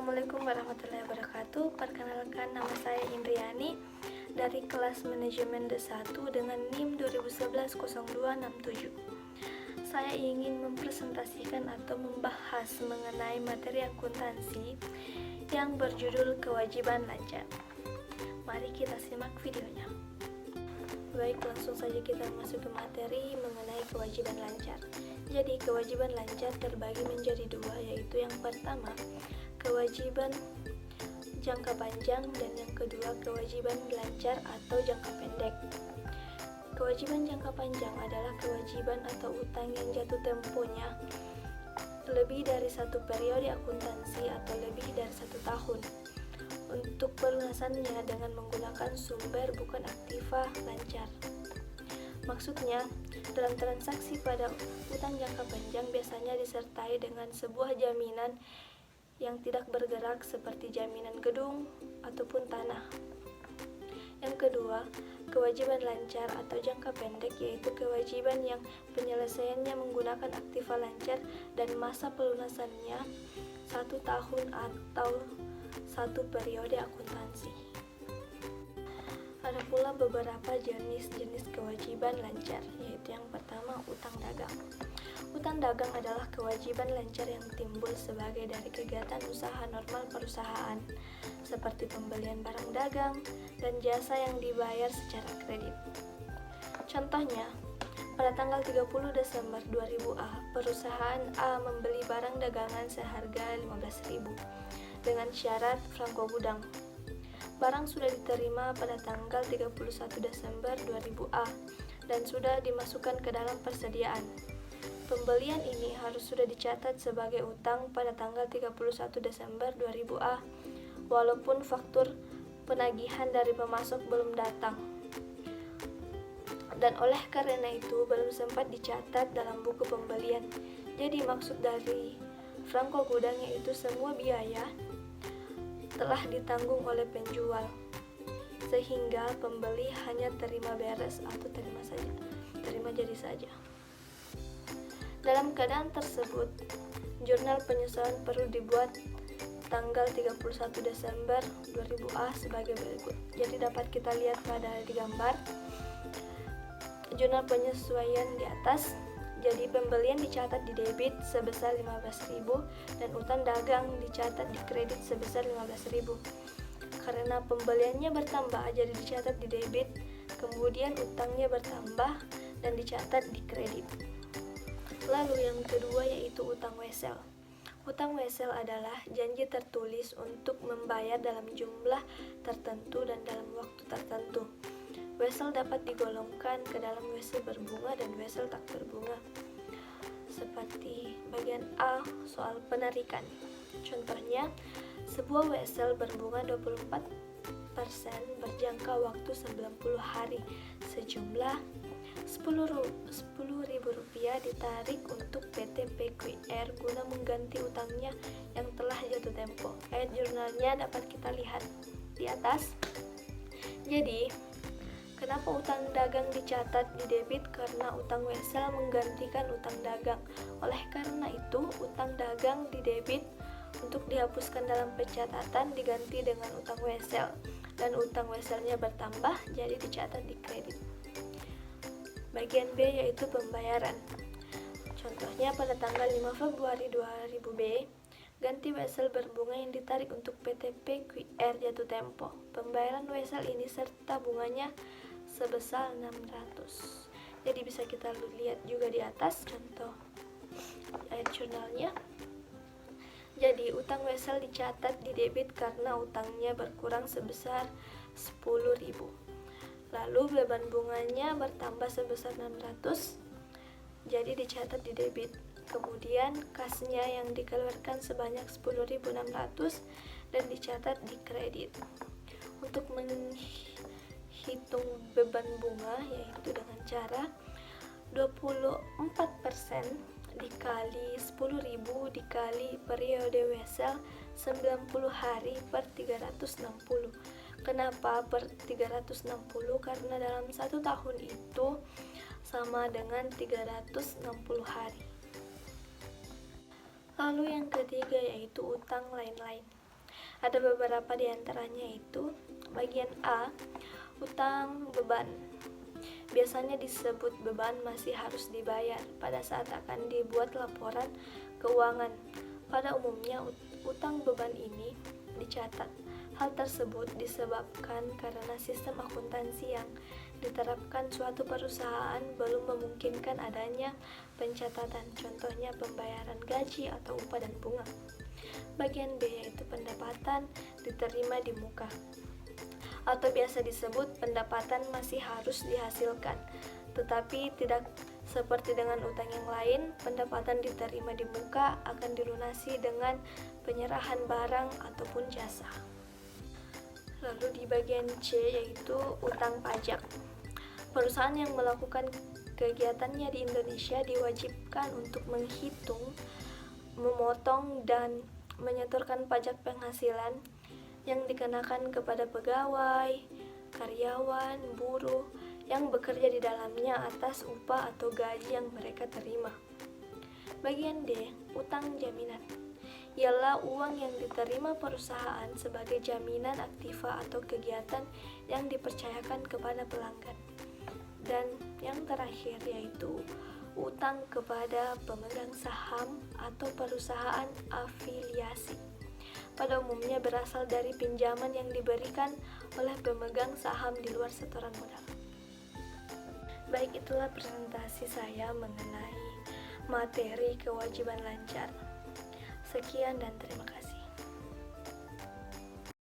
Assalamualaikum warahmatullahi wabarakatuh. Perkenalkan, nama saya Indriani dari kelas manajemen D1 dengan NIM 2011-0267. Saya ingin mempresentasikan atau membahas mengenai materi akuntansi yang berjudul kewajiban lancar. Mari kita simak videonya. Baik, langsung saja kita masuk ke materi mengenai kewajiban lancar. Jadi, kewajiban lancar terbagi menjadi dua, yaitu yang pertama, kewajiban jangka panjang, dan yang kedua, kewajiban lancar atau jangka pendek. Kewajiban jangka panjang adalah kewajiban atau utang yang jatuh temponya lebih dari satu periode akuntansi atau lebih dari 1 tahun. Untuk pelunasannya dengan menggunakan sumber bukan aktiva lancar. Maksudnya, dalam transaksi pada utang jangka panjang biasanya disertai dengan sebuah jaminan yang tidak bergerak seperti jaminan gedung ataupun tanah. Yang kedua, kewajiban lancar atau jangka pendek, yaitu kewajiban yang penyelesaiannya menggunakan aktiva lancar dan masa pelunasannya 1 tahun atau 1 periode akuntansi. Ada pula beberapa jenis-jenis kewajiban lancar, yaitu yang pertama, utang dagang. Utang dagang adalah kewajiban lancar yang timbul sebagai dari kegiatan usaha normal perusahaan, seperti pembelian barang dagang dan jasa yang dibayar secara kredit. Contohnya, pada tanggal 30 Desember 2000A, perusahaan A membeli barang dagangan seharga 15.000 dengan syarat franko gudang. Barang sudah diterima pada tanggal 31 Desember 2000A dan sudah dimasukkan ke dalam persediaan. Pembelian ini harus sudah dicatat sebagai utang pada tanggal 31 Desember 2000A walaupun faktur penagihan dari pemasok belum datang. Dan oleh karena itu belum sempat dicatat dalam buku pembelian. Jadi maksud dari franko gudang yaitu semua biaya telah ditanggung oleh penjual, sehingga pembeli hanya terima beres atau terima jadi saja. Dalam keadaan tersebut, jurnal penyesuaian perlu dibuat tanggal 31 Desember 2000A sebagai berikut. Jadi dapat kita lihat pada di gambar jurnal penyesuaian di atas. Jadi pembelian dicatat di debit sebesar 15.000 dan utang dagang dicatat di kredit sebesar 15.000. Karena pembeliannya bertambah jadi dicatat di debit, kemudian utangnya bertambah dan dicatat di kredit. Lalu yang kedua yaitu utang wesel. Utang wesel adalah janji tertulis untuk membayar dalam jumlah tertentu dan dalam waktu tertentu. Wesel dapat digolongkan ke dalam wesel berbunga dan wesel tak berbunga. Seperti bagian A soal penarikan. Contohnya, sebuah wesel berbunga 24% berjangka waktu 90 hari sejumlah Rp10.000 ditarik untuk PT PQR guna mengganti utangnya yang telah jatuh tempo. Ayat jurnalnya dapat kita lihat di atas. Jadi, kenapa utang dagang dicatat di debit? Karena utang wesel menggantikan utang dagang. Oleh karena itu, utang dagang di debit untuk dihapuskan dalam pencatatan diganti dengan utang wesel, dan utang weselnya bertambah jadi dicatat di kredit. Bagian B yaitu pembayaran. Contohnya pada tanggal 5 Februari 2000B, ganti wesel berbunga yang ditarik untuk PT PQR jatuh tempo. Pembayaran wesel ini serta bunganya sebesar 600. Jadi bisa kita lihat juga di atas contoh ayat jurnalnya. Jadi utang wesel dicatat di debit karena utangnya berkurang sebesar 10.000. Lalu beban bunganya bertambah sebesar 600, jadi dicatat di debit. Kemudian kasnya yang dikeluarkan sebanyak 10.600 dan dicatat di kredit. Untuk menghitung beban bunga yaitu dengan cara 24% dikali 10.000 dikali periode wesel 90 hari per 360. Kenapa per 360? Karena dalam 1 tahun itu sama dengan 360 hari. Lalu yang ketiga yaitu utang lain-lain. Ada beberapa di antaranya yaitu bagian A, utang beban. Biasanya disebut beban masih harus dibayar pada saat akan dibuat laporan keuangan. Pada umumnya utang beban ini dicatat. Hal tersebut disebabkan karena sistem akuntansi yang diterapkan suatu perusahaan belum memungkinkan adanya pencatatan, contohnya pembayaran gaji atau upah dan bunga. Bagian B yaitu pendapatan diterima di muka, atau biasa disebut pendapatan masih harus dihasilkan, tetapi tidak seperti dengan utang yang lain. Pendapatan diterima di muka akan dilunasi dengan penyerahan barang ataupun jasa. Lalu di bagian C yaitu utang pajak. Perusahaan yang melakukan kegiatannya di Indonesia diwajibkan untuk menghitung, memotong, dan menyetorkan pajak penghasilan yang dikenakan kepada pegawai, karyawan, buruh yang bekerja di dalamnya atas upah atau gaji yang mereka terima. Bagian D, utang jaminan, ialah uang yang diterima perusahaan sebagai jaminan aktiva atau kegiatan yang dipercayakan kepada pelanggan. Dan yang terakhir yaitu utang kepada pemegang saham atau perusahaan afiliasi. Pada umumnya berasal dari pinjaman yang diberikan oleh pemegang saham di luar setoran modal. Baik, itulah presentasi saya mengenai materi kewajiban lancar. Sekian dan terima kasih.